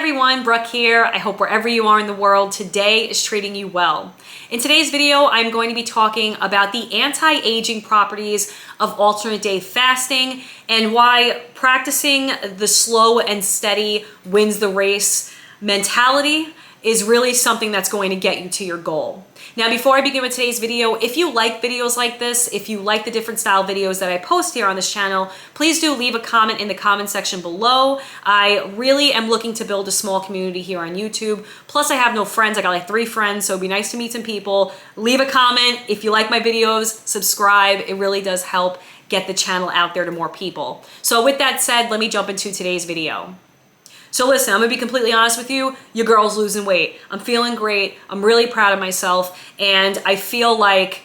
everyone, Brooke here. I hope wherever you are in the world today is treating you well. In today's video, I'm going to be talking about the anti-aging properties of alternate day fasting and why practicing the slow and steady wins the race mentality is really something that's going to get you to your goal. Now, before I begin with today's video, if you like videos like this, if you like the different style videos that I post here on this channel, please do leave a comment in the comment section below. I really am looking to build a small community here on YouTube. Plus, I have no friends. I got like 3 friends, so it'd be nice to meet some people. Leave a comment. If you like my videos, subscribe. It really does help get the channel out there to more people. So with that said, let me jump into today's video. So listen, I'm gonna be completely honest with you, your girl's losing weight. I'm feeling great, I'm really proud of myself, and I feel like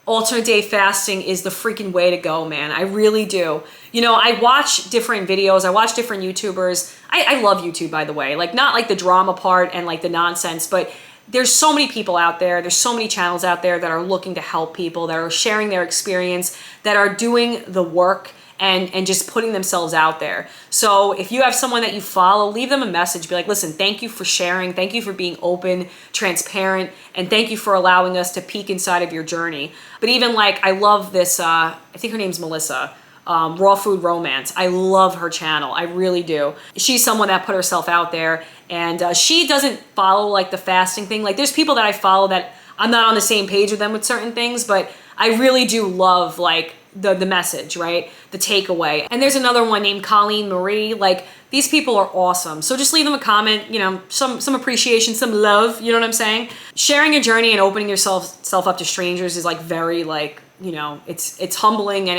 alternate day fasting is the freaking way to go, man. I really do. You know, I watch different videos, I watch different YouTubers. I love YouTube, by the way. Like, not like the drama part and like the nonsense, but there's so many people out there, there's so many channels out there that are looking to help people, that are sharing their experience, that are doing the work, and just putting themselves out there. So if you have someone that you follow, leave them a message. Be like, listen, thank you for sharing. Thank you for being open, transparent, and thank you for allowing us to peek inside of your journey. But even like, I love this, I think her name's Melissa, Raw Food Romance. I love her channel. I really do. She's someone that put herself out there, and she doesn't follow like the fasting thing. Like, there's people that I follow that I'm not on the same page with them with certain things, but I really do love like the message, right? The takeaway. And there's another one named Colleen Marie. Like, these people are awesome. So just leave them a comment, you know, some appreciation, some love, you know what I'm saying? Sharing your journey and opening yourself up to strangers is like very like, you know, it's humbling and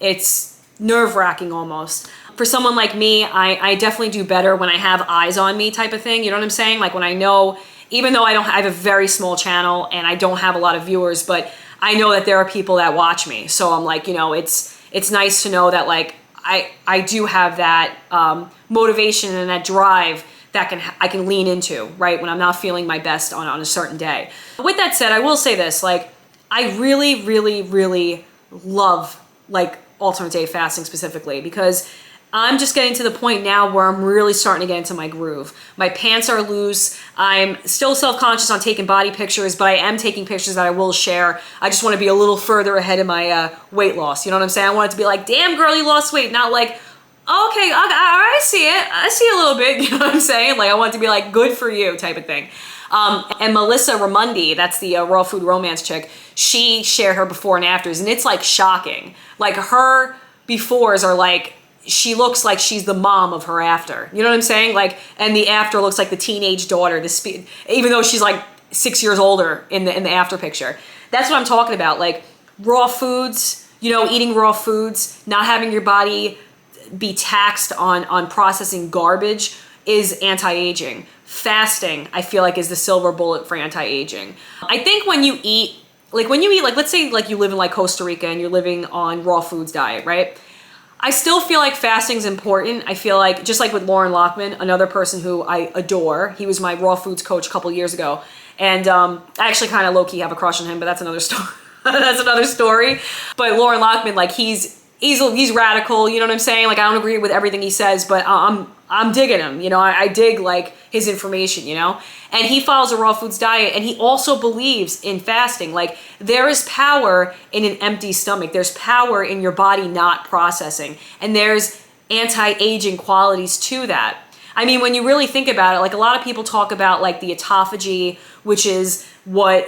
it's nerve-wracking almost. For someone like me, I definitely do better when I have eyes on me type of thing, you know what I'm saying? Like when I know, even though I have a very small channel and I don't have a lot of viewers, but I know that there are people that watch me. So I'm like, you know, it's nice to know that like I do have that motivation and that drive that I can lean into, right? When I'm not feeling my best on a certain day. With that said, I will say this, like, I really, really, really love like alternate day fasting specifically, because I'm just getting to the point now where I'm really starting to get into my groove. My pants are loose. I'm still self-conscious on taking body pictures, but I am taking pictures that I will share. I just want to be a little further ahead of my weight loss. You know what I'm saying? I want it to be like, damn girl, you lost weight. Not like, oh, okay, I see it. I see a little bit. You know what I'm saying? Like, I want it to be like, good for you type of thing. And Melissa Ramundi, that's the Raw Food Romance chick, she shared her before and afters, and it's like shocking. Like, her befores are like, she looks like she's the mom of her after. You know what I'm saying? Like, and the after looks like the teenage daughter, even though she's like 6 years older in the after picture. That's what I'm talking about. Like, raw foods, you know, eating raw foods, not having your body be taxed on processing garbage is anti-aging. Fasting, I feel like, is the silver bullet for anti-aging. I think when you eat, like let's say like you live in like Costa Rica and you're living on raw foods diet, right? I still feel like fasting is important. I feel like, just like with Loren Lockman, another person who I adore, he was my raw foods coach a couple years ago. And I actually kind of low-key have a crush on him, but that's another story. That's another story. But Loren Lockman, like, he's radical, you know what I'm saying? Like, I don't agree with everything he says, but I'm digging him, you know? I dig like his information, you know? And he follows a raw foods diet, and he also believes in fasting. Like, there is power in an empty stomach. There's power in your body not processing, and there's anti-aging qualities to that. I mean, when you really think about it, like, a lot of people talk about like the autophagy, which is what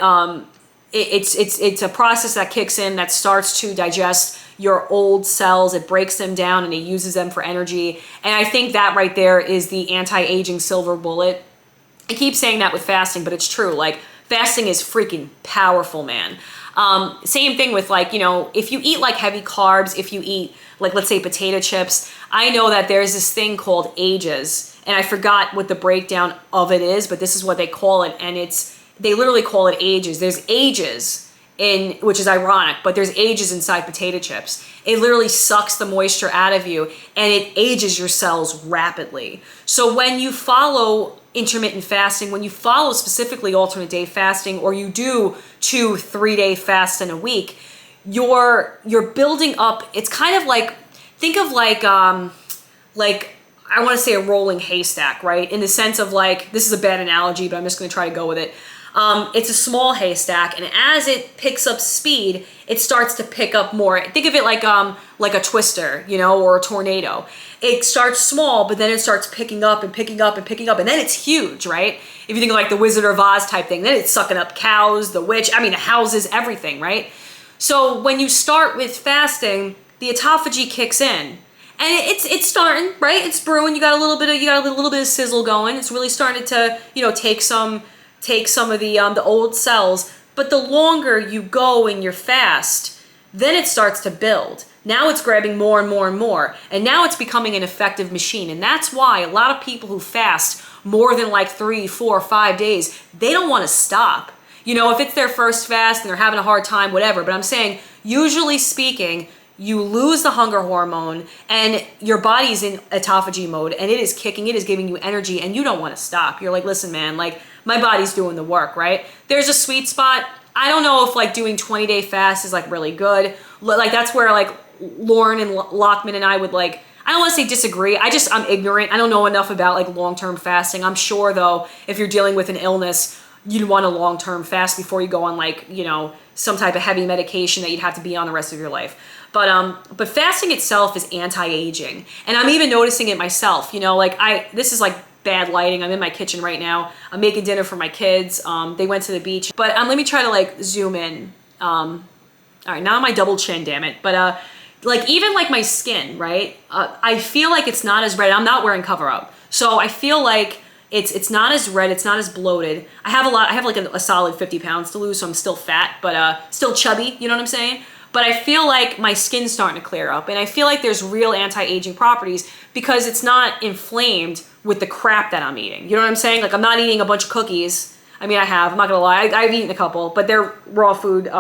it's a process that kicks in that starts to digest your old cells. It breaks them down and it uses them for energy. And I think that right there is the anti-aging silver bullet. I keep saying that with fasting, but it's true. Like, fasting is freaking powerful, man. Same thing with, like, you know, if you eat like heavy carbs, if you eat like, let's say, potato chips, I know that there's this thing called AGEs, and I forgot what the breakdown of it is, but this is what they call it. And they literally call it AGEs. There's AGEs in, which is ironic, but there's AGEs inside potato chips. It literally sucks the moisture out of you and it ages your cells rapidly. So when you follow intermittent fasting, when you follow specifically alternate day fasting, or you do 2-3 day fasts in a week, you're building up. It's kind of like, think of like I want to say a rolling haystack, right? In the sense of like, this is a bad analogy, but I'm just going to try to go with it. It's a small haystack, and as it picks up speed, it starts to pick up more. Think of it like a twister, you know, or a tornado. It starts small, but then it starts picking up and picking up and picking up, and then it's huge, right? If you think of like the Wizard of Oz type thing, then it's sucking up cows, the witch, I mean, the houses, everything, right? So when you start with fasting, the autophagy kicks in. And it's starting, right? It's brewing. You got a little bit of sizzle going. It's really starting to, you know, take some of the old cells. But the longer you go in your fast, then it starts to build. Now it's grabbing more and more and more. And now it's becoming an effective machine. And that's why a lot of people who fast more than like 3, 4, 5 days, they don't want to stop. You know, if it's their first fast and they're having a hard time, whatever. But I'm saying, usually speaking, you lose the hunger hormone and your body's in autophagy mode and it is kicking, it is giving you energy and you don't want to stop. You're like, listen, man, like my body's doing the work, right? There's a sweet spot. I don't know if like doing 20-day fast is like really good. Like that's where like Lauren and Lockman and I would like, I don't want to say disagree. I'm ignorant. I don't know enough about like long-term fasting. I'm sure though, if you're dealing with an illness, you'd want a long-term fast before you go on like, you know, some type of heavy medication that you'd have to be on the rest of your life. But fasting itself is anti-aging. And I'm even noticing it myself, you know, like this is like bad lighting. I'm in my kitchen right now. I'm making dinner for my kids. They went to the beach, but let me try to like zoom in. All right, now my double chin, damn it. But like even like my skin, right? I feel like it's not as red. I'm not wearing cover up. So I feel like it's not as red, it's not as bloated. I have like a solid 50 pounds to lose, so I'm still fat, but still chubby, you know what I'm saying? But I feel like my skin's starting to clear up, and I feel like there's real anti-aging properties because it's not inflamed with the crap that I'm eating. You know what I'm saying? Like I'm not eating a bunch of cookies. I mean, I'm not gonna lie, I've eaten a couple, but they're raw food.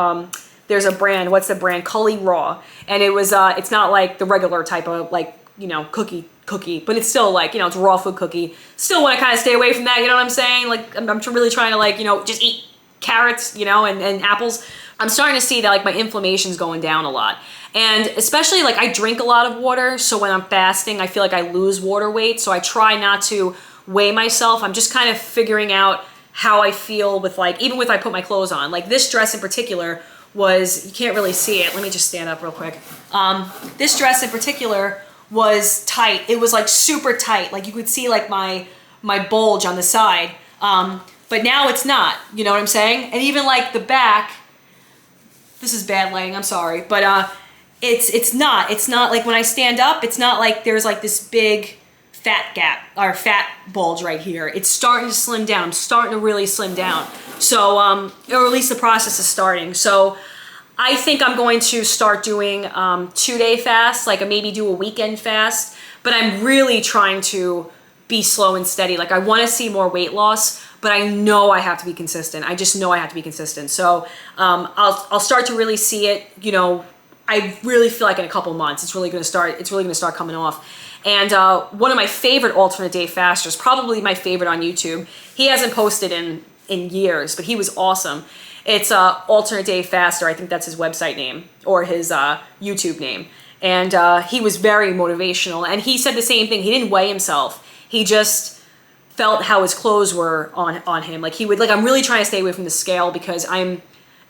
There's a brand, what's the brand? Cully Raw. And it was, it's not like the regular type of like, you know, cookie, but it's still like, you know, it's a raw food cookie. Still want to kind of stay away from that, you know what I'm saying? Like I'm really trying to like, you know, just eat carrots, you know, and apples. I'm starting to see that like my inflammation's going down a lot. And especially like I drink a lot of water. So when I'm fasting, I feel like I lose water weight. So I try not to weigh myself. I'm just kind of figuring out how I feel with like, even with I put my clothes on. Like this dress in particular was, you can't really see it. Let me just stand up real quick. This dress in particular was tight. It was like super tight. Like you could see like my bulge on the side. But now it's not, you know what I'm saying? And even like the back, this is bad lighting, I'm sorry. But it's not like when I stand up, it's not like there's like this big fat gap or fat bulge right here. It's starting to slim down. I'm starting to really slim down. So, or at least the process is starting. So I think I'm going to start doing 2-day fasts, like maybe do a weekend fast, but I'm really trying to be slow and steady. Like I want to see more weight loss, but I know I have to be consistent. I just know I have to be consistent. So I'll start to really see it, you know, I really feel like in a couple months, it's really going to start coming off. And one of my favorite alternate day fasters, probably my favorite on YouTube, he hasn't posted in years, but he was awesome. It's alternate day faster. I think that's his website name or his YouTube name. And he was very motivational. And he said the same thing. He didn't weigh himself. He just felt how his clothes were on him. Like he would, like, I'm really trying to stay away from the scale because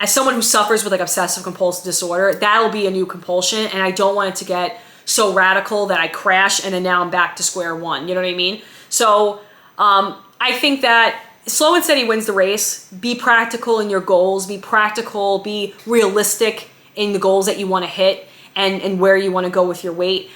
as someone who suffers with like obsessive compulsive disorder, that'll be a new compulsion. And I don't want it to get so radical that I crash and then now I'm back to square one. You know what I mean? So I think that slow and steady wins the race. Be practical in your goals. Be practical. Be realistic in the goals that you want to hit and where you want to go with your weight.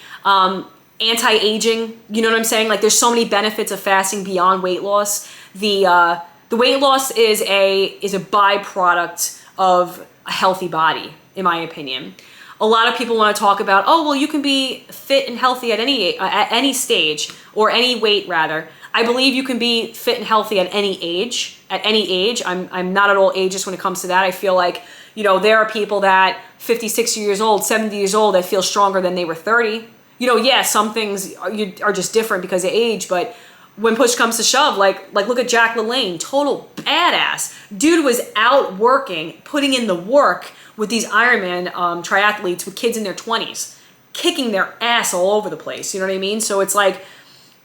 Anti-aging, you know what I'm saying? Like there's so many benefits of fasting beyond weight loss. The weight loss is a byproduct of a healthy body, in my opinion. A lot of people want to talk about, oh, well, you can be fit and healthy at any stage or any weight rather. I believe you can be fit and healthy at any age. I'm not at all ageist when it comes to that. I feel like, you know, there are people that 50, 60 years old, 70 years old that feel stronger than they were 30. You know, yeah, some things are just different because of age, but when push comes to shove, like look at Jack LaLanne, total badass. Dude was out working, putting in the work with these Ironman triathletes with kids in their 20s, kicking their ass all over the place. You know what I mean? So it's like,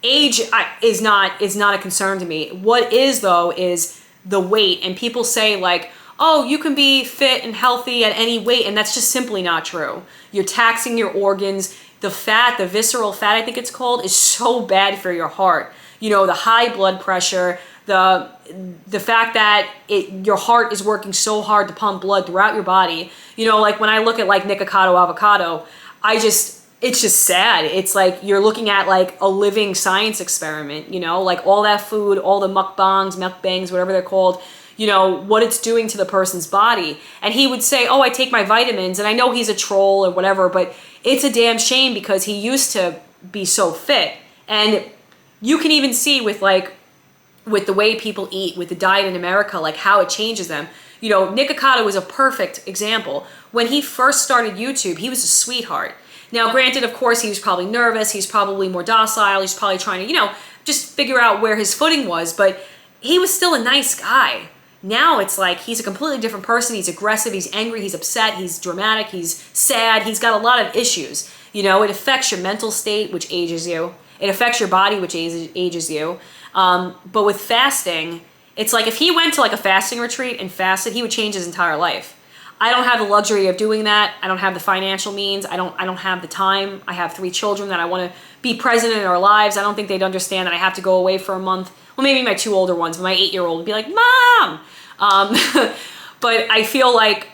is not a concern to me. What is though is the weight, and people say like, oh, you can be fit and healthy at any weight, and that's just simply not true. You're taxing your organs. The fat, the visceral fat, I think it's called, is so bad for your heart. You know, the high blood pressure, the fact that your heart is working so hard to pump blood throughout your body. You know, like when I look at like Nikocado avocado, it's just sad. It's like you're looking at like a living science experiment, you know, like all that food, all the mukbangs, whatever they're called, you know, what it's doing to the person's body. And he would say, oh, I take my vitamins, and I know he's a troll or whatever, but it's a damn shame because he used to be so fit. And you can even see with the way people eat, with the diet in America, like how it changes them. You know, Nikocado is a perfect example. When he first started YouTube, he was a sweetheart. Now, granted, of course, he was probably nervous. He's probably more docile. He's probably trying to, you know, just figure out where his footing was. But he was still a nice guy. Now it's like he's a completely different person. He's aggressive. He's angry. He's upset. He's dramatic. He's sad. He's got a lot of issues. You know, it affects your mental state, which ages you. It affects your body, which ages you. But with fasting, it's like if he went to like a fasting retreat and fasted, he would change his entire life. I don't have the luxury of doing that. I don't have the financial means. I don't have the time. I have 3 children that I want to be present in their lives. I don't think they'd understand that I have to go away for a month. Well, maybe my 2 older ones, but my 8-year-old would be like, Mom! But I feel like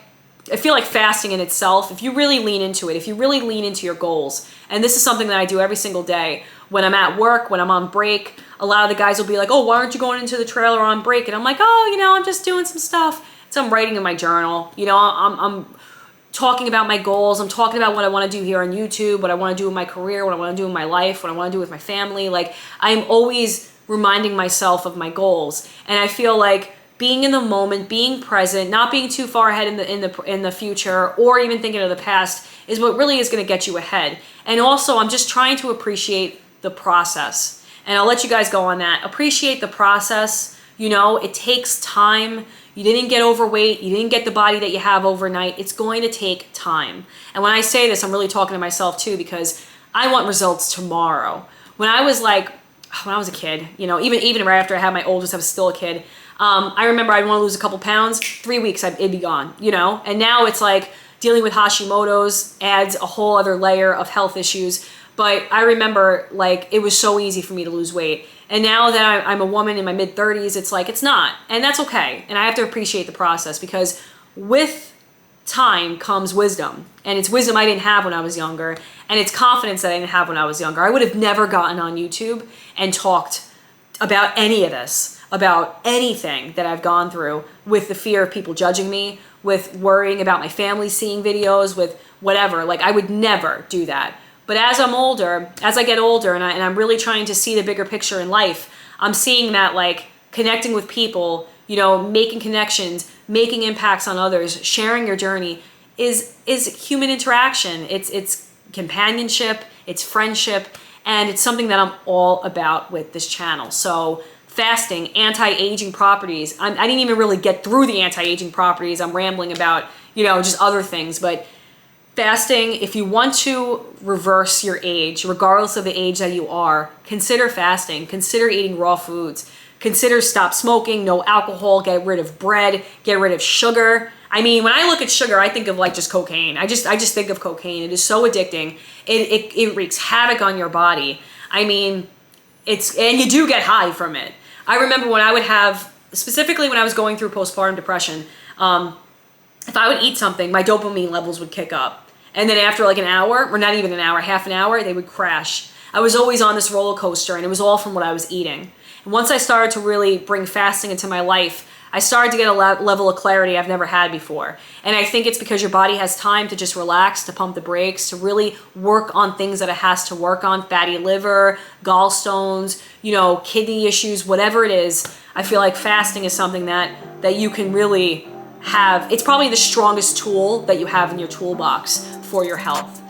fasting in itself, if you really lean into it, if you really lean into your goals, and this is something that I do every single day, when I'm at work, when I'm on break, a lot of the guys will be like, oh, why aren't you going into the trailer on break? And I'm like, oh, you know, I'm just doing some stuff. So I'm writing in my journal, you know, I'm talking about my goals. I'm talking about what I want to do here on YouTube, what I want to do in my career, what I want to do in my life, what I want to do with my family. Like, I'm always reminding myself of my goals. And I feel like being in the moment, being present, not being too far ahead in the future, or even thinking of the past, is what really is going to get you ahead. And also, I'm just trying to appreciate the process. And I'll let you guys go on that. Appreciate the process. You know, it takes time. You didn't get overweight. You didn't get the body that you have overnight. It's going to take time. And when I say this, I'm really talking to myself too, because I want results tomorrow. When I was a kid, you know, even right after I had my oldest, I was still a kid. I remember I'd want to lose a couple pounds, 3 weeks, it'd be gone, you know? And now it's like dealing with Hashimoto's adds a whole other layer of health issues. But I remember like it was so easy for me to lose weight. And now that I'm a woman in my mid-30s, it's like, it's not. And that's okay. And I have to appreciate the process, because with time comes wisdom. And it's wisdom I didn't have when I was younger. And it's confidence that I didn't have when I was younger. I would have never gotten on YouTube and talked about any of this, about anything that I've gone through, with the fear of people judging me, with worrying about my family seeing videos, with whatever. Like, I would never do that. But as I'm older, as I get older, and I'm really trying to see the bigger picture in life, I'm seeing that like connecting with people, you know, making connections, making impacts on others, sharing your journey is human interaction. It's companionship, it's friendship, and it's something that I'm all about with this channel. So fasting, anti-aging properties. I didn't even really get through the anti-aging properties. I'm rambling about, you know, just other things, but fasting, if you want to reverse your age, regardless of the age that you are, consider fasting. Consider eating raw foods. Consider stop smoking, no alcohol, get rid of bread, get rid of sugar. I mean, when I look at sugar, I think of like just cocaine. I just think of cocaine. It is so addicting. It wreaks havoc on your body. I mean, and you do get high from it. I remember when I would have, specifically when I was going through postpartum depression, if I would eat something, my dopamine levels would kick up. And then after like an hour, or not even an hour, half an hour, they would crash. I was always on this roller coaster, and it was all from what I was eating. And once I started to really bring fasting into my life, I started to get a level of clarity I've never had before. And I think it's because your body has time to just relax, to pump the brakes, to really work on things that it has to work on, fatty liver, gallstones, you know, kidney issues, whatever it is. I feel like fasting is something that you can really have. It's probably the strongest tool that you have in your toolbox for your health.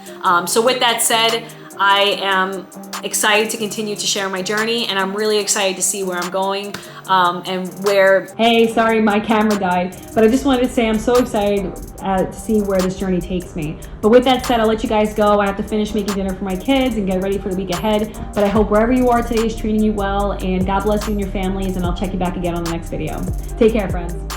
So with that said, I am excited to continue to share my journey, and I'm really excited to see where I'm going and where... Hey, sorry, my camera died, but I just wanted to say I'm so excited to see where this journey takes me. But with that said, I'll let you guys go. I have to finish making dinner for my kids and get ready for the week ahead. But I hope wherever you are today is treating you well, and God bless you and your families, and I'll check you back again on the next video. Take care, friends.